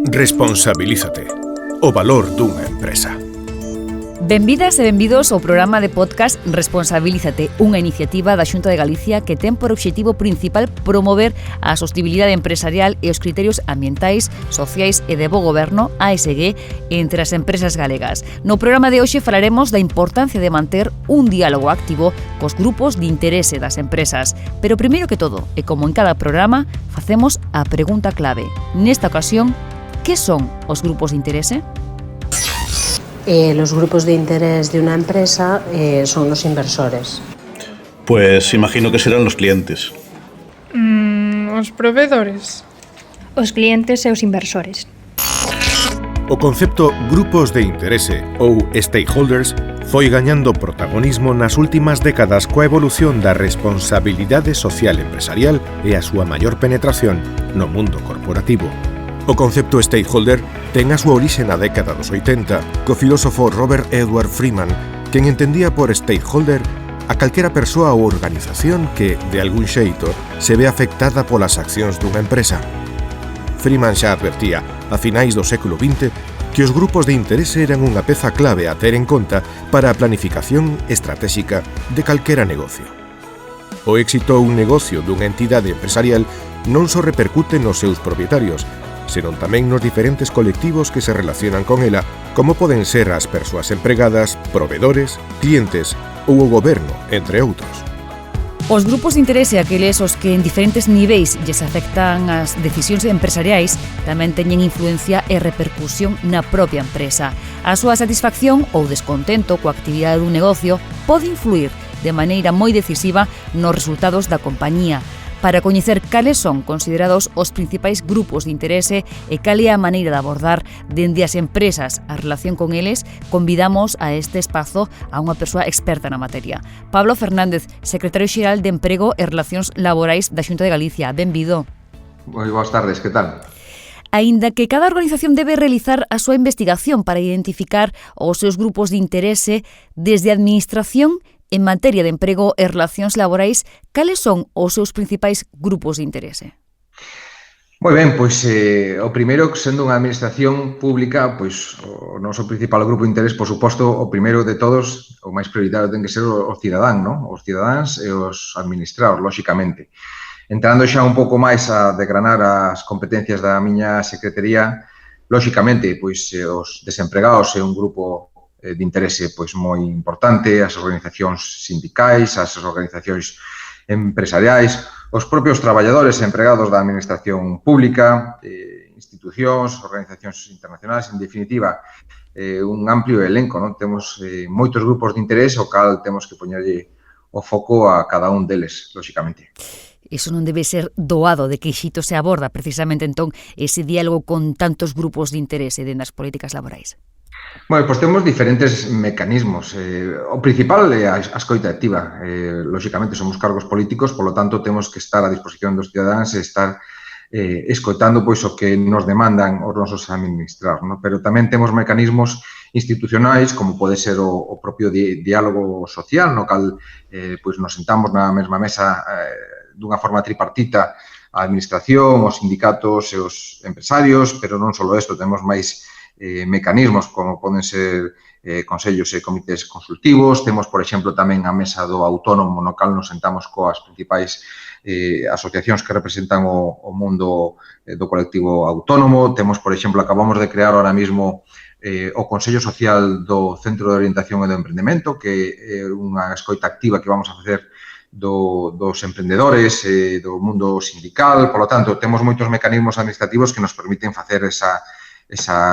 Responsabilízate. O valor dunha empresa. Benvidas e benvidos ao programa de podcast Responsabilízate, unha iniciativa da Xunta de Galicia que ten por obxectivo principal promover a sostenibilidade empresarial e os criterios ambientais, sociais e de bo goberno, ASG, entre as empresas galegas. No programa de hoxe falaremos da importancia de manter un diálogo activo cos grupos de interese das empresas. Pero primeiro que todo, e como en cada programa, facemos a pregunta clave. Nesta ocasión, que son os grupos de interese? Los grupos de interés de una empresa son los inversores. Pues imagino que serán los clientes. Os proveedores. Os clientes e os inversores. O concepto grupos de interese ou stakeholders foi gañando protagonismo nas últimas décadas coa evolución da responsabilidade social empresarial e a súa maior penetración no mundo corporativo. O concepto stakeholder ten a súa orixe na década dos 80 co filósofo Robert Edward Freeman, quen entendía por stakeholder a calquera persoa ou organización que, de algún xeito, se ve afectada polas accións dunha empresa. Freeman xa advertía, a finais do século XX, que os grupos de interese eran unha peza clave a ter en conta para a planificación estratéxica de calquera negocio. O éxito ou un negocio dunha entidade empresarial non só repercute nos seus propietarios, senón tamén nos diferentes colectivos que se relacionan con ela, como poden ser as persoas empregadas, provedores, clientes ou o goberno, entre outros. Os grupos de interese, aqueles os que en diferentes niveis lles afectan as decisións empresariais, tamén teñen influencia e repercusión na propia empresa. A súa satisfacción ou descontento coa actividade dun negocio pode influir de maneira moi decisiva nos resultados da compañía. Para coñecer cales son considerados os principais grupos de interese e cal é a maneira de abordar dende as empresas a relación con eles, convidamos a este espazo a unha persoa experta na materia. Pablo Fernández, secretario xeral de Emprego e Relacións Laborais da Xunta de Galicia. Benvido. Moi boas tardes, que tal? Aínda que cada organización debe realizar a súa investigación para identificar os seus grupos de interese, desde a administración, en materia de emprego e relacións laborais, cales son os seus principais grupos de interese? Moi ben, pois o primeiro, sendo unha administración pública, pois o noso principal grupo de interés, por suposto, o primeiro de todos, o máis prioritario ten que ser o cidadán, non? Os cidadáns e os administrados, lóxicamente. Entrando xa un pouco máis a desgranar as competencias da miña secretaría, lóxicamente, pois os desempregados é un grupo de interese pois moi importante, as organizacións sindicais, as organizacións empresariais, os propios traballadores e empregados da administración pública, institucións, organizacións internacionais, en definitiva, un amplio elenco, non? Temos moitos grupos de interese, o cal temos que poñerlle o foco a cada un deles, lóxicamente. Iso non debe ser doado de que xito se aborda precisamente entón ese diálogo con tantos grupos de interese dentro das políticas laborais. Bueno, pois temos diferentes mecanismos. O principal é a escoita activa. Lóxicamente, somos cargos políticos, polo tanto, temos que estar a disposición dos cidadáns e estar escoitando pois o que nos demandan os nosos administrados, non? Pero tamén temos mecanismos institucionais, como pode ser o propio diálogo social, no cal pois nos sentamos na mesma mesa dunha forma tripartita a administración, os sindicatos e os empresarios, pero non só isto, temos máis mecanismos como poden ser consellos e comités consultivos. Temos, por exemplo, tamén a mesa do autónomo, no cal nos sentamos coas principais asociacións que representan o mundo do colectivo autónomo. Temos, por exemplo, acabamos de crear ahora mismo o Consello Social do Centro de Orientación e do Emprendemento, que é unha escoita activa que vamos a facer dos emprendedores e do mundo sindical. Por lo tanto, temos moitos mecanismos administrativos que nos permiten facer esa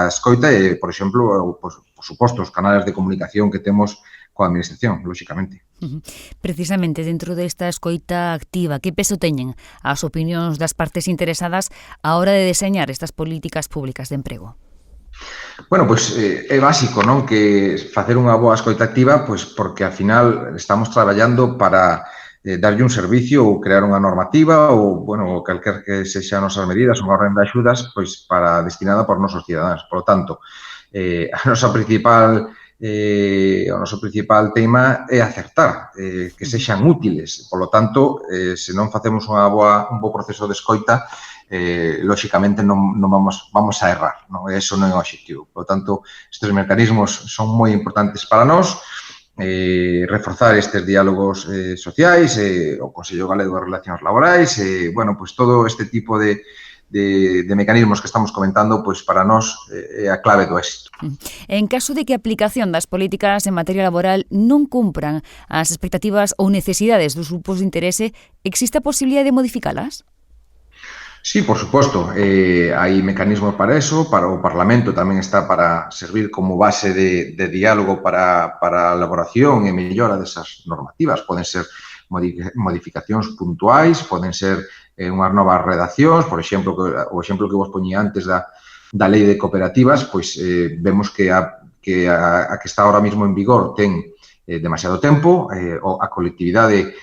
escoita e, por exemplo, por suposto, os canales de comunicación que temos coa administración, lóxicamente. Precisamente dentro desta escoita activa, que peso teñen as opinións das partes interesadas á hora de deseñar estas políticas públicas de emprego? Bueno, pois é básico, non, que facer unha boa escoita activa, pois porque ao final estamos traballando para darlle un servicio ou crear unha normativa ou, bueno, calquer que sexan nosas medidas, unha orden de axudas, pois para destinada por nosos cidadáns. Por lo tanto, o noso principal tema é acertar, que sexan útiles. Por lo tanto, se non facemos un bo proceso de escoita, lóxicamente non vamos a errar, non? Eso non é o obxectivo. Por lo tanto, estes mecanismos son moi importantes para nós, reforzar estes diálogos sociais, o Consello Galego de Relacións Laborais, bueno, pues todo este tipo de mecanismos que estamos comentando, pois para nós é a clave do éxito. En caso de que a aplicación das políticas en materia laboral non cumpran as expectativas ou necesidades dos grupos de interese, existe a posibilidade de modificalas? Sí, por suposto. Hai mecanismos para eso, para o Parlamento tamén está para servir como base de diálogo para a elaboración e mellora desas normativas. Poden ser modificacións puntuais, poden ser unhas novas redaccións, por exemplo, o exemplo que vos poñía antes da lei de cooperativas, pois vemos que a que está ahora mismo en vigor ten demasiado tempo, a colectividade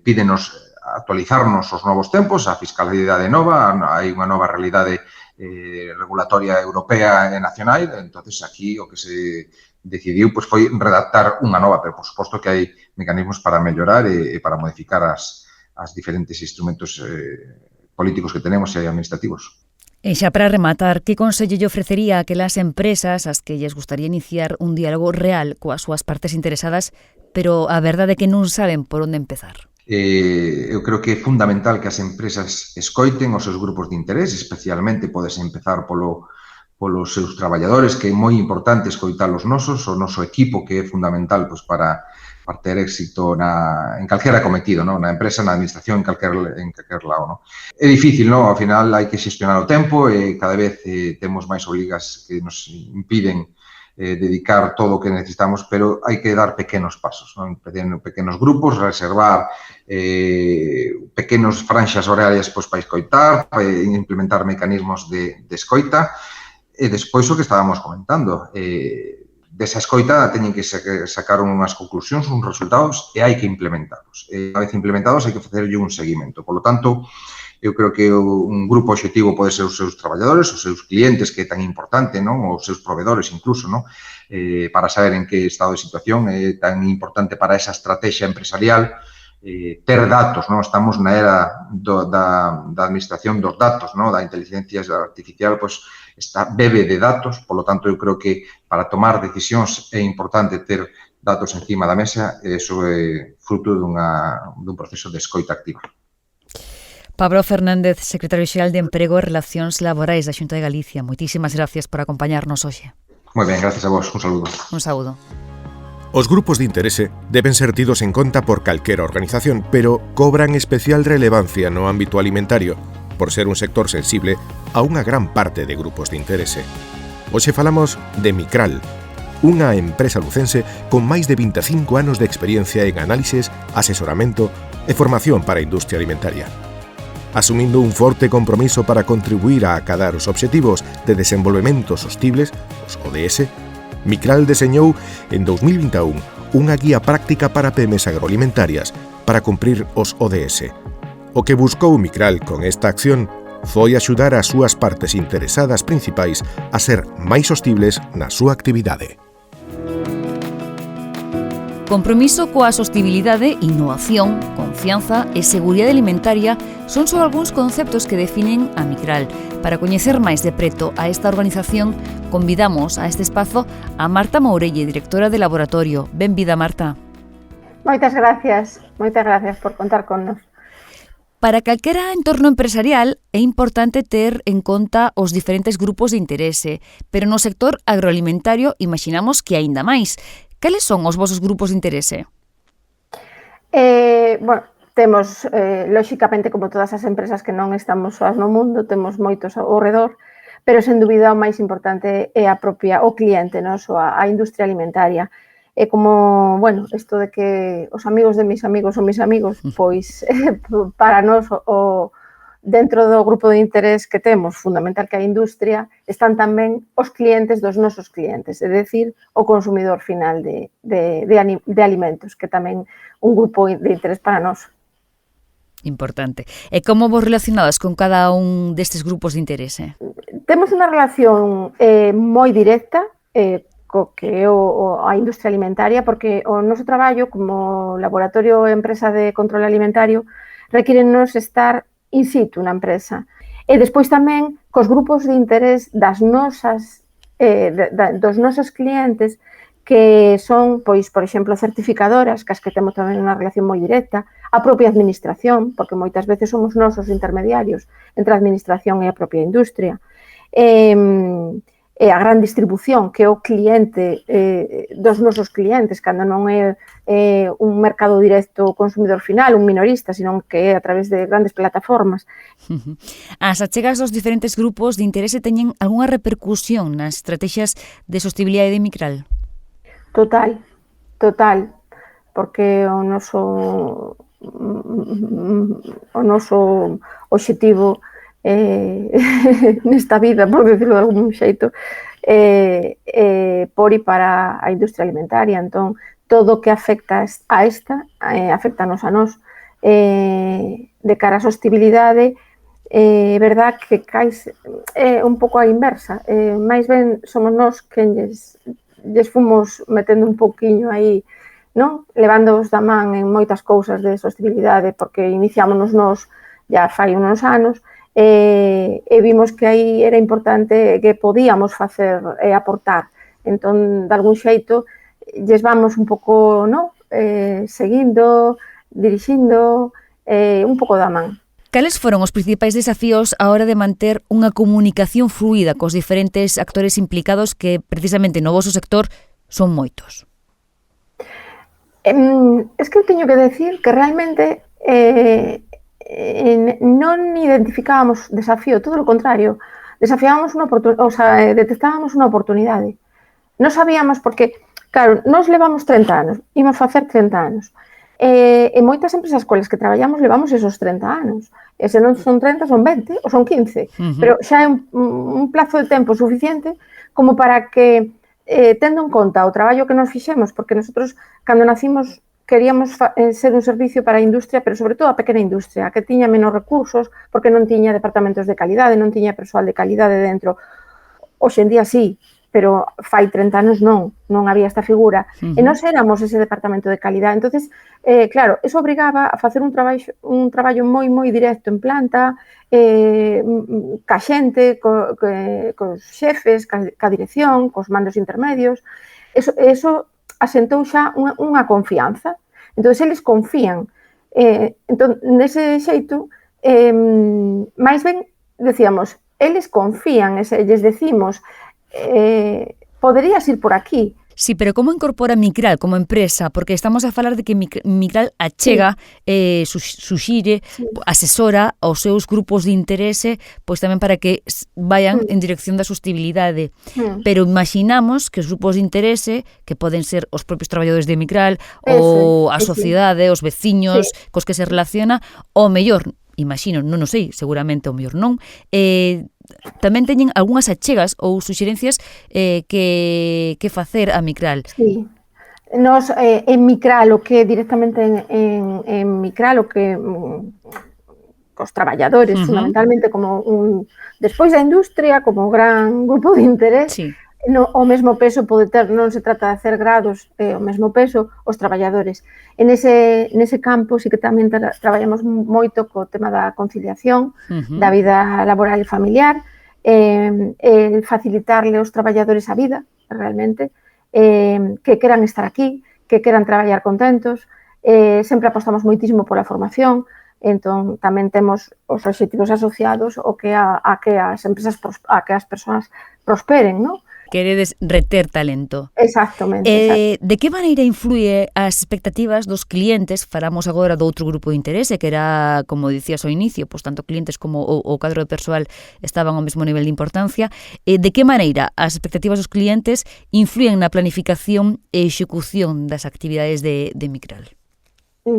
pídenos actualizarnos os novos tempos, a fiscalidade nova, hai unha nova realidade regulatoria europea e nacional, entonces aquí o que se decidiu pois foi redactar unha nova, pero por suposto que hai mecanismos para mellorar e para modificar as diferentes instrumentos políticos que tenemos e administrativos. E xa para rematar, que consello lle ofrecería a aquelas empresas ás que lles gustaría iniciar un diálogo real coas súas partes interesadas, pero a verdade é que non saben por onde empezar? Eu creo que é fundamental que as empresas escoiten os seus grupos de interés, especialmente podes empezar polos seus traballadores, que é moi importante escoitar os nosos, o noso equipo, que é fundamental pois, para ter éxito en calquera cometido, ¿no? Na empresa, na administración, en calquer lado. ¿No? É difícil, ¿no? Ao final hai que xestionar o tempo e cada vez temos máis obrigas que nos impiden dedicar todo o que necesitamos, pero hai que dar pequenos pasos, ¿no? Pequenos grupos, reservar pequenos franxas horarias pois, para escoitar, para implementar mecanismos de escoita, e despois o que estábamos comentando, desa escoita teñen que sacar unhas conclusións, uns resultados, e hai que implementarlos. Unha vez implementados, hai que facerlle un seguimento. Por lo tanto, eu creo que un grupo obxectivo pode ser os seus traballadores, os seus clientes, que é tan importante, non? Os seus proveedores, incluso, non? Para saber en que estado de situación é tan importante para esa estrategia empresarial ter datos, non? Estamos na era da administración dos datos, non? Da inteligencia artificial, pois, bebe de datos, por lo tanto, eu creo que para tomar decisións é importante ter datos encima da mesa e iso é fruto dun proceso de escoita activa. Pablo Fernández, secretario xeral de Emprego e Relacións Laborais da Xunta de Galicia. Moitísimas gracias por acompañarnos hoxe. Moi ben, gracias a vos. Un saúdo. Un saúdo. Os grupos de interese deben ser tidos en conta por calquera organización, pero cobran especial relevancia no ámbito alimentario, por ser un sector sensible a unha gran parte de grupos de interese. Hoxe falamos de Micral, unha empresa lucense con máis de 25 anos de experiencia en análises, asesoramento e formación para a industria alimentaria. Asumindo un forte compromiso para contribuir a acadar os obxectivos de desenvolvemento sostibles, os ODS, Micral deseñou en 2021 unha guía práctica para pymes agroalimentarias para cumprir os ODS. O que buscou Micral con esta acción foi axudar as súas partes interesadas principais a ser máis sostibles na súa actividade. Compromiso coa sostibilidade, innovación, confianza e seguridade alimentaria son só algúns conceptos que definen a Micral. Para coñecer máis de preto a esta organización, convidamos a este espazo a Marta Mourelle, directora de laboratorio. Benvida, Marta. Moitas gracias por contar con nos. Para calquera entorno empresarial é importante ter en conta os diferentes grupos de interese, pero no sector agroalimentario imaginamos que aínda máis. Cales son os vosos grupos de interese? Temos, lóxicamente, como todas as empresas que non estamos soas no mundo, temos moitos ao redor, pero, sen dúbida, o máis importante é o cliente, non? A industria alimentaria. É como, isto de que os amigos de mis amigos son mis amigos, pois, para nós, dentro do grupo de interés que temos, fundamental que a industria, están tamén os clientes dos nosos clientes, é dicir, o consumidor final de alimentos, que tamén un grupo de interés para nós. Importante. E como vos relacionadas con cada un destes grupos de interese? Temos unha relación moi directa co que é a industria alimentaria, porque o noso traballo como laboratorio e empresa de control alimentario requirenos estar in situ na empresa. E despois tamén cos grupos de interés das nosas, dos nosos clientes que son, pois, por exemplo, certificadoras, cas que temos tamén unha relación moi directa, a propia administración, porque moitas veces somos nosos intermediarios entre a administración e a propia industria, e a gran distribución, que é o cliente dos nosos clientes, cando non é un mercado directo consumidor final, un minorista, sino que é a través de grandes plataformas. As achegas dos diferentes grupos de interese teñen algunha repercusión nas estrategias de sostenibilidade de Micral? Total, porque o noso obxectivo nesta vida, por decirlo de algún xeito, por e para a industria alimentaria. Entón, todo o que afecta a esta, afecta-nos a nós. De cara á sostenibilidade, é verdad que cais un pouco a inversa. Mais ben somos nós quen lles fomos metendo un pouquiño aí, non? Levándoos da man en moitas cousas de sostenibilidade, porque iniciámonos nós ya fai uns anos, e vimos que aí era importante que podíamos facer e aportar. Entón, de algún xeito, lles vamos un pouco, non? Seguindo, dirixindo, un pouco da man. Cales foron os principais desafíos a hora de manter unha comunicación fluida cos diferentes actores implicados que, precisamente, no voso sector, son moitos? Es que eu teño que decir que realmente non identificábamos desafío, todo o contrario, desafiábamos detectábamos unha oportunidade. Non sabíamos porque, claro, nós levamos 30 anos, imos facer 30 anos, e moitas empresas colas que traballamos levamos esos 30 anos, e se non son 30 son 20 ou son 15, pero xa é un plazo de tempo suficiente como para que, tendo en conta o traballo que nos fixemos, porque nosotros, cando nacimos, queríamos ser un servicio para a industria, pero sobre todo a pequena industria, que tiña menos recursos, porque non tiña departamentos de calidade, non tiña persoal de calidade dentro. Hoxe en día sí, pero fai 30 anos non había esta figura. E nós éramos ese departamento de calidade. Entonces, claro, eso obrigaba a facer un traballo moi directo en planta, ca xente, cos xefes, ca dirección, cos mandos intermedios. Eso asentou xa unha confianza. Entón, eles confían. Entón, nese xeito, máis ben, decíamos, eles confían, lles decimos, poderías ir por aquí. Sí, pero como incorpora Micral como empresa? Porque estamos a falar de que Micral achega, suxire, asesora aos seus grupos de interese, pois tamén para que vayan en dirección da sostenibilidade. Pero imaginamos que os grupos de interese, que poden ser os propios traballadores de Micral, ou a sociedade, os veciños cos que se relaciona, o mellor, imagino, non o sei, seguramente o mellor non, tamén teñen algunhas achegas ou suxerencias que facer a Micral. Sí. Nos, en Micral, o que directamente en Micral, o que cos traballadores, fundamentalmente, como despois da industria, como gran grupo de interés, o mesmo peso pode ter, non se trata de hacer grados, o mesmo peso os traballadores. En ese campo sí que tamén traballamos moito co tema da conciliación, da vida laboral e familiar, facilitarle aos traballadores a vida, realmente, que queran estar aquí, que queran traballar contentos. Sempre apostamos moitísimo pola formación, entón tamén temos os obxectivos asociados ao que a que as empresas, a que as persoas prosperen, non? Queredes reter talento. Exactamente. De que maneira influye as expectativas dos clientes? Falamos agora do outro grupo de interese, que era, como dicías ao inicio, pois tanto clientes como o cadro de persoal estaban ao mesmo nivel de importancia. De que maneira as expectativas dos clientes influyen na planificación e execución das actividades de Micral?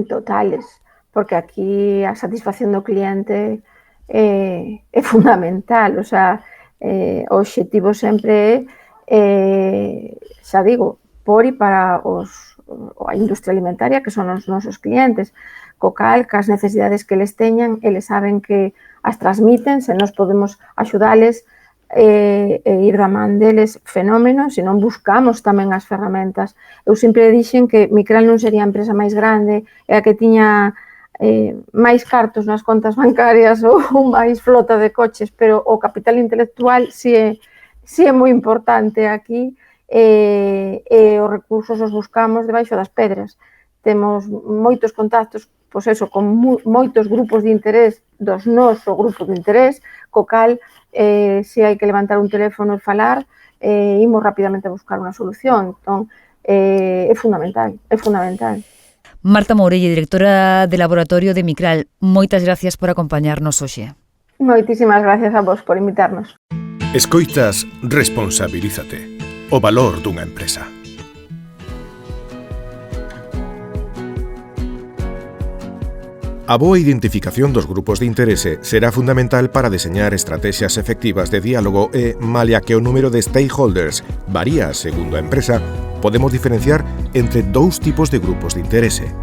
Totales, porque aquí a satisfacción do cliente é fundamental, o sea, o obxectivo sempre é, xa digo, por e para a industria alimentaria, que son os nosos clientes, co cal, cas necesidades que eles teñan, eles saben que as transmiten, se nos podemos axudales e ir da man deles fenómenos, se non buscamos tamén as ferramentas. Eu sempre dixen que Micral non sería a empresa máis grande, é a que tiña máis cartos nas contas bancarias ou máis flota de coches, pero o capital intelectual si é moi importante aquí e os recursos os buscamos debaixo das pedras. Temos moitos contactos, pois eso, con moitos grupos de interés dos noso grupo de interés, co cal, se hai que levantar un teléfono e falar, imos rapidamente a buscar unha solución. Entón, é fundamental, é fundamental. Marta Mourelle, directora de laboratorio de Micral, moitas gracias por acompañarnos hoxe. Moitísimas gracias a vos por invitarnos. Escoitas Responsabilízate, o valor dunha empresa. A boa identificación dos grupos de interese será fundamental para deseñar estrategias efectivas de diálogo e, malia que o número de stakeholders varía segundo a empresa, podemos diferenciar entre dous tipos de grupos de interese.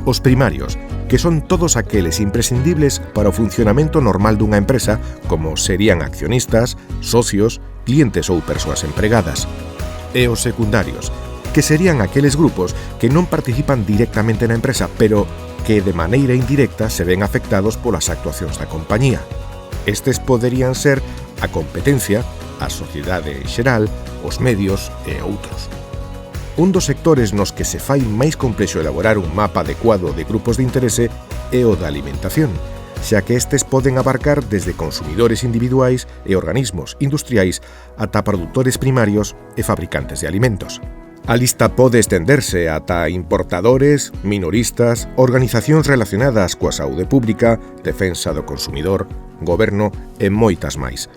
Os primarios, que son todos aqueles imprescindibles para o funcionamento normal dunha empresa, como serían accionistas, socios, clientes ou persoas empregadas. E os secundarios, que serían aqueles grupos que non participan directamente na empresa, pero que de maneira indirecta se ven afectados polas actuacións da compañía. Estes poderían ser a competencia, a sociedade en xeral, os medios e outros. Un dos sectores nos que se fai máis complexo elaborar un mapa adecuado de grupos de interese é o da alimentación, xa que estes poden abarcar desde consumidores individuais e organismos industriais ata produtores primarios e fabricantes de alimentos. A lista pode estenderse ata importadores, minoristas, organizacións relacionadas coa saúde pública, defensa do consumidor, goberno e moitas máis.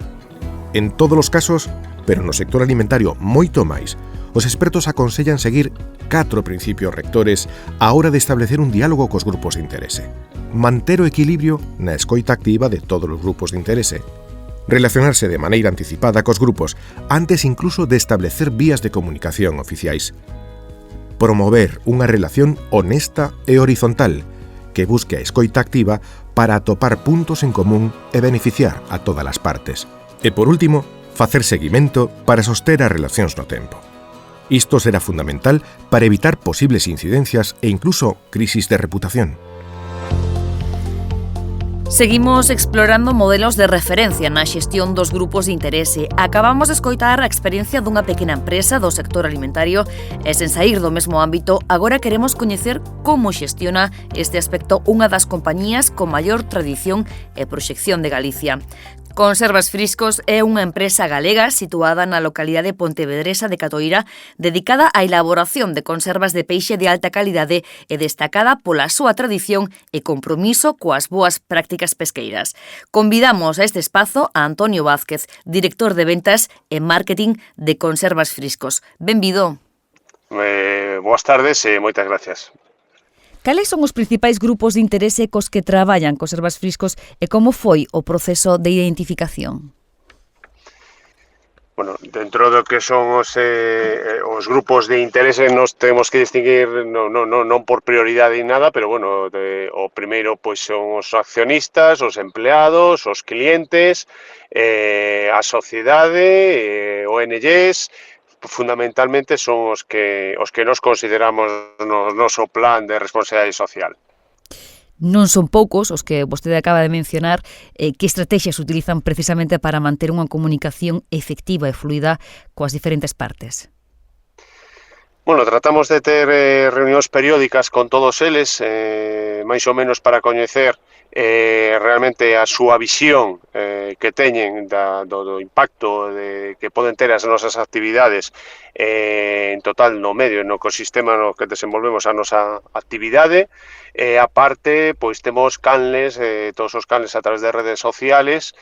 En todos os casos, pero no sector alimentario moito máis, os expertos aconsellan seguir 4 principios rectores á hora de establecer un diálogo cos grupos de interese. Manter o equilibrio na escoita activa de todos os grupos de interese. Relacionarse de maneira anticipada cos grupos antes incluso de establecer vías de comunicación oficiais. Promover unha relación honesta e horizontal que busque a escoita activa para atopar puntos en común e beneficiar a todas as partes. E por último, facer seguimento para soster as relacións no tempo. Isto será fundamental para evitar posibles incidencias e incluso crisis de reputación. Seguimos explorando modelos de referencia na xestión dos grupos de interese. Acabamos de escoitar a experiencia dunha pequena empresa do sector alimentario e, sen saír do mesmo ámbito, agora queremos coñecer como xestiona este aspecto unha das compañías con maior tradición e proxección de Galicia. Conservas Friscos é unha empresa galega situada na localidade pontevedresa de Catoira dedicada á elaboración de conservas de peixe de alta calidade e destacada pola súa tradición e compromiso coas boas prácticas pesqueiras. Convidamos a este espazo a Antonio Vázquez, director de ventas e marketing de Conservas Friscos. Benvido. Boas tardes e moitas gracias. Cales son os principais grupos de interese cos que traballan Conservas Friscos e como foi o proceso de identificación? Bueno, dentro do que son os grupos de interese nos temos que distinguir non por prioridade ni nada, pero bueno, o primeiro pois son os accionistas, os empleados, os clientes, a sociedade, ONGs. Fundamentalmente son os que nos consideramos no noso plan de responsabilidade social. Non son poucos os que vostede acaba de mencionar. Que estrategias utilizan precisamente para manter unha comunicación efectiva e fluida coas diferentes partes? Bueno, tratamos de ter reunións periódicas con todos eles, máis ou menos para coñecer realmente a súa visión que teñen do impacto que poden ter as nosas actividades en total no medio, no ecosistema no que desenvolvemos a nosa actividade. A parte, pois temos canles, todos os canles a través de redes sociales,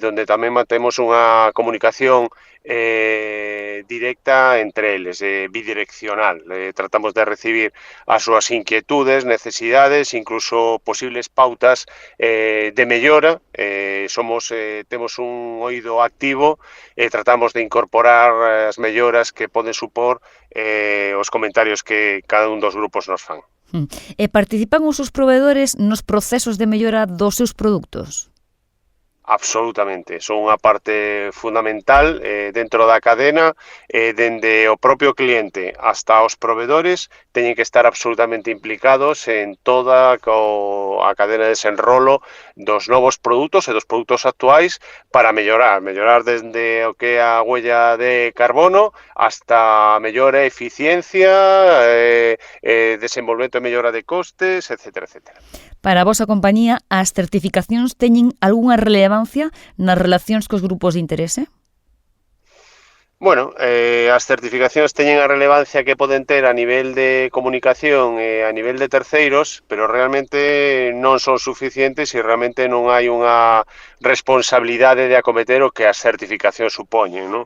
donde tamén mantemos unha comunicación directa entre eles, bidireccional. Tratamos de recibir as súas inquietudes, necesidades, incluso posibles pautas de mellora. Temos un oído activo e tratamos de incorporar as melloras que poden supor os comentarios que cada un dos grupos nos fan. E participan os seus provedores nos procesos de mellora dos seus produtos? Absolutamente, son unha parte fundamental dentro da cadena, dende o propio cliente hasta os provedores teñen que estar absolutamente implicados en toda a cadena de desenrolo dos novos produtos e dos produtos actuais para mellorar desde o que é a huella de carbono hasta a mellora eficiencia, desenvolvemento e mellora de costes, etcétera, etcétera. Para a vosa compañía, as certificacións teñen algunha relevancia nas relacións cos grupos de interese? Bueno, as certificacións teñen a relevancia que poden ter a nivel de comunicación e a nivel de terceiros, pero realmente non son suficientes e realmente non hai unha responsabilidade de acometer o que as certificacións supoñen, non?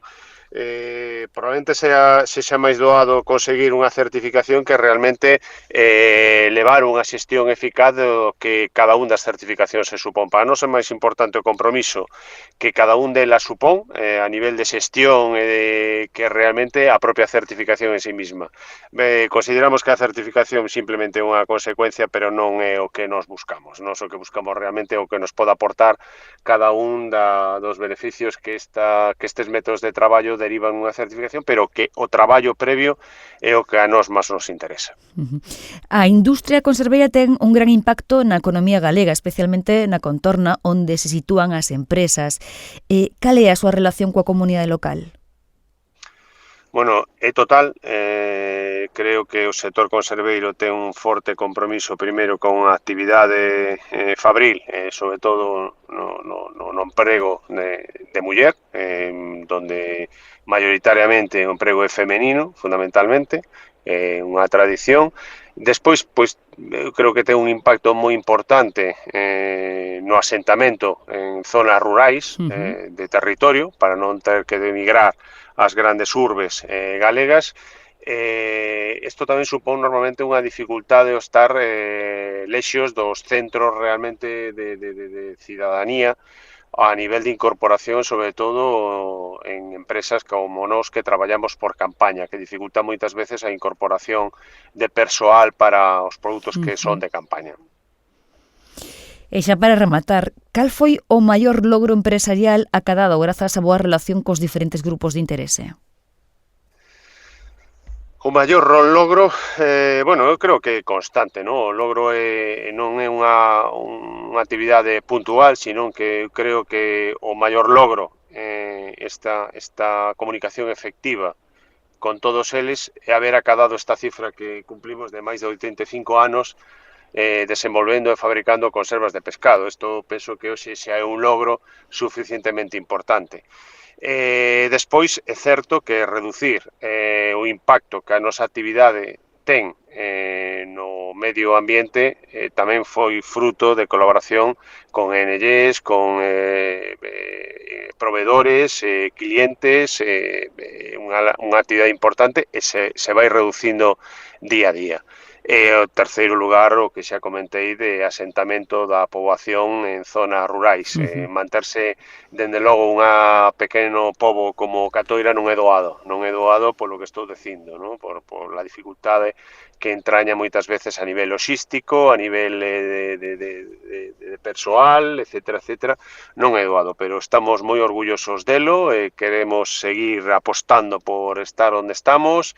Probablemente sexa máis doado conseguir unha certificación que realmente levar unha xestión eficaz do que cada un das certificacións se supón. Para nós é máis importante o compromiso que cada un delas supón a nivel de xestión que realmente a propia certificación en sí misma. Consideramos que a certificación simplemente é unha consecuencia, pero non é o que nos buscamos. Nós o que buscamos realmente é o que nos pode aportar cada un dos beneficios que estes métodos de traballo derivan unha certificación, pero que o traballo previo é o que a nós máis nos interesa. A industria conserveira ten un gran impacto na economía galega, especialmente na contorna onde se sitúan as empresas. Cal é a súa relación coa comunidade local? Bueno, é total. Creo que o sector conserveiro ten un forte compromiso primeiro con a actividade fabril, sobre todo no emprego de muller, donde maioritariamente o emprego é femenino, fundamentalmente, unha tradición. Despois, pois, eu creo que ten un impacto moi importante no asentamento en zonas rurais de territorio, para non ter que emigrar ás grandes urbes galegas. Isto tamén supón normalmente unha dificultade o estar lexos dos centros realmente de cidadanía a nivel de incorporación, sobre todo en empresas como nós que traballamos por campaña, que dificulta moitas veces a incorporación de persoal para os produtos que son de campaña. E xa para rematar, cal foi o maior logro empresarial acadado grazas á boa relación cos diferentes grupos de interese? O maior logro, bueno, eu creo que é constante, non? O logro non é unha actividade puntual, sino que eu creo que o maior logro esta comunicación efectiva con todos eles é haber acadado esta cifra que cumplimos de máis de 85 anos desenvolvendo e fabricando conservas de pescado. Isto penso que hoxe xa é un logro suficientemente importante. Despois é certo que reducir o impacto que a nosa actividade ten no medio ambiente tamén foi fruto de colaboración con ONGs, con provedores, clientes, unha actividade importante e se vai reducindo día a día. E o terceiro lugar, o que xa comentei, de asentamento da poboación en zonas rurais. Manterse, dende logo, unha pequeno pobo como Catoira non é doado. Non é doado polo que estou dicindo, non? Por a dificultade que entraña moitas veces a nivel logístico, a nivel de persoal, etcétera, etcétera. Non é doado, pero estamos moi orgullosos delo e queremos seguir apostando por estar onde estamos,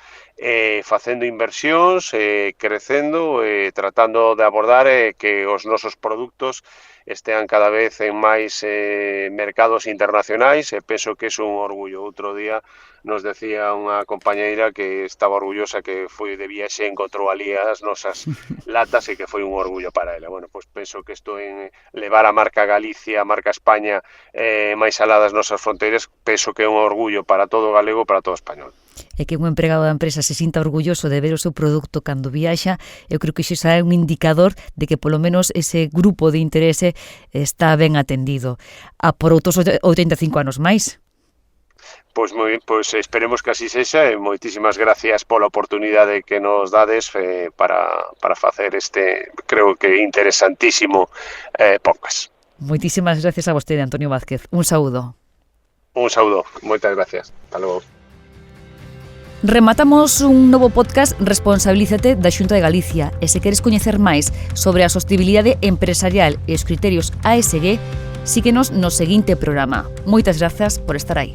facendo inversións, crecendo e tratando de abordar que os nosos produtos estean cada vez en máis mercados internacionais e penso que é un orgullo. Outro día nos decía unha compañeira que estaba orgullosa que foi de viaxe e encontrou ali as nosas latas e que foi un orgullo para ela. Bueno, pois penso que isto en levar a marca Galicia, a marca España máis alá das nosas fronteiras, penso que é un orgullo para todo galego, para todo español. E que un empregado da empresa se sinta orgulloso de ver o seu produto cando viaxa, eu creo que iso é un indicador de que polo menos ese grupo de interese está ben atendido. A por outros 85 anos máis. Pois moi ben, pois esperemos que así sexa e moitísimas gracias pola oportunidade que nos dades para facer este, creo que interesantísimo podcast. Moitísimas gracias a vostede, Antonio Vázquez. Un saúdo. Un saúdo, moitas gracias. Hasta logo. Rematamos un novo podcast Responsabilízate da Xunta de Galicia e se queres coñecer máis sobre a sostenibilidade empresarial e os criterios ASG, Síguenos no seguinte programa. Moitas grazas por estar aí.